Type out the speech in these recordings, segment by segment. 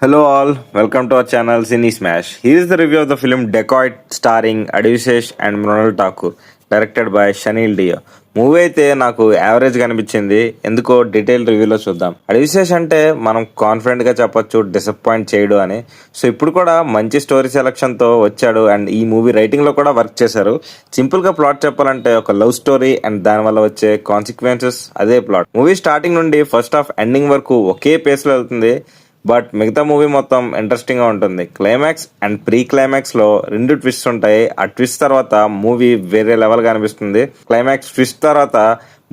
Hello all, welcome to our channel Cine Smash. Here is the review of the film Dacoit starring Advishesh and Mronal Thakur, directed by Shanil Dio. Movie అయితే నాకు యావరేజ్గా అనిపించింది. ఎందుకో detail రివ్యూలో చూద్దాం. అడ్విసేష్ అంటే మనం కాన్ఫిడెంట్గా చెప్పొచ్చు డిసప్పాయింట్ చేయడు అని. సో ఇప్పుడు కూడా మంచి స్టోరీ సెలక్షన్తో వచ్చాడు అండ్ ఈ మూవీ రైటింగ్లో కూడా వర్క్ చేశారు. సింపుల్గా ప్లాట్ చెప్పాలంటే ఒక లవ్ స్టోరీ అండ్ దానివల్ల వచ్చే కాన్సిక్వెన్సెస్ అదే ప్లాట్. మూవీ స్టార్టింగ్ నుండి ఫస్ట్ హాఫ్ ఎండింగ్ వరకు ఒకే పేస్లో వెళ్తుంది. బట్ మిగతా మూవీ మొత్తం ఇంట్రెస్టింగ్ గా ఉంటుంది. క్లైమాక్స్ అండ్ ప్రీ క్లైమాక్స్ లో 2 ట్విస్ట్ ఉంటాయి. ఆ ట్విస్ట్ తర్వాత మూవీ వేరే లెవెల్ గా అనిపిస్తుంది. క్లైమాక్స్ ట్విస్ట్ తర్వాత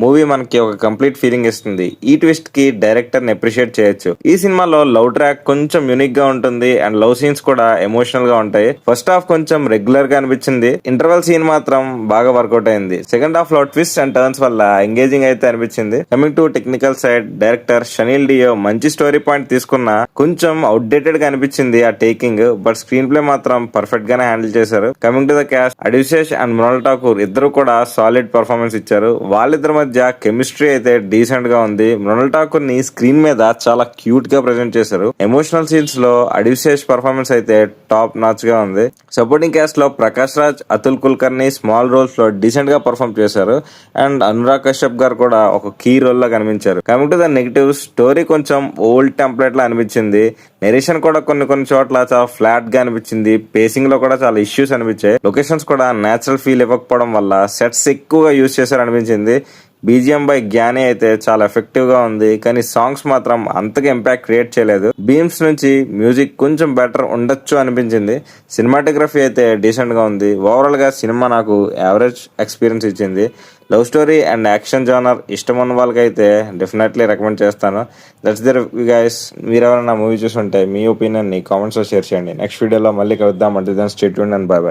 మూవీ మనకి ఒక కంప్లీట్ ఫీలింగ్ ఇస్తుంది. ఈ ట్విస్ట్ కి డైరెక్టర్ ని అప్రిషియేట్ చేయొచ్చు. ఈ సినిమాలో లవ్ ట్రాక్ కొంచెం యూనిక్ గా ఉంటుంది అండ్ లవ్ సీన్స్ కూడా ఎమోషనల్ గా ఉంటాయి. ఫస్ట్ హాఫ్ కొంచెం రెగ్యులర్ గా అనిపించింది. ఇంటర్వెల్ సీన్ మాత్రం బాగా వర్కౌట్ అయింది. సెకండ్ హాఫ్ లో ట్విస్ట్ అండ్ టర్న్స్ వల్ల ఎంగేజింగ్ అయితే అనిపించింది. Coming to technical side, director chenille డియో మంచి స్టోరీ పాయింట్ తీసుకున్న కొంచెం అవుట్డేటెడ్ గా అనిపించింది ఆ టేకింగ్. బట్ స్క్రీన్ ప్లే మాత్రం పర్ఫెక్ట్ గానే హ్యాండిల్ చేశారు. Coming to the cast, Adivi Sesh and Mrunal Thakur ఇద్దరు కూడా సాలిడ్ పర్ఫార్మెన్స్ ఇచ్చారు. వాళ్ళిద్దరి మధ్య కెమిస్ట్రీ అయితే డీసెంట్ గా ఉంది. మృణాల్ ఠాకూర్ ని స్క్రీన్ మీద చాలా క్యూట్ గా ప్రెజెంట్ చేశారు. ఎమోషనల్ సీన్స్ లో అడ్విశేష్ పర్ఫార్మెన్స్ అయితే టాప్ నాచ్ గా ఉంది. సపోర్టింగ్ క్యాస్ట్ లో ప్రకాష్ రాజ్, అతుల్ కుల్కర్ని స్మాల్ రోల్స్ లో డీసెంట్ గా పర్ఫార్మ్ చేశారు. అండ్ అనురాగ్ కశ్యప్ గారు కూడా ఒక కీ రోల్ లో కనిపించారు. Coming to the negative, story కొంచెం ఓల్డ్ టెంప్లెట్ లా అనిపించింది. నెరేషన్ కూడా కొన్ని చోట్ల చాలా ఫ్లాట్ గా అనిపించింది. పేసింగ్ లో కూడా చాలా ఇష్యూస్ అనిపించాయి. లొకేషన్స్ కూడా నేచురల్ ఫీల్ ఇవ్వకపోవడం వల్ల సెట్స్ ఎక్కువగా యూజ్ చేశారు అనిపించింది. బీజిఎం బై జ్ఞాని అయితే చాలా ఎఫెక్టివ్ గా ఉంది, కానీ సాంగ్స్ మాత్రం అంతగా ఇంపాక్ట్ క్రియేట్ చేయలేదు. బీమ్స్ నుంచి మ్యూజిక్ కొంచెం బెటర్ ఉండొచ్చు అనిపించింది. సినిమాటోగ్రఫీ అయితే డీసెంట్ గా ఉంది. ఓవరాల్ గా సినిమా నాకు యావరేజ్ ఎక్స్పీరియన్స్ ఇచ్చింది. Love story and action genre ఇష్టం ఉన్న వాళ్ళకి అయితే డెఫినెట్లీ రికమెండ్ చేస్తాను. That's there guys. మీరు ఎవరైనా మూవీ చూసుంటే మీ ఒపీనియన్ ని కామెంట్స్ లో షేర్ చేయండి. నెక్స్ట్ వీడియోలో మళ్ళీ కలుద్దాం. అంటే stay tuned and bye by.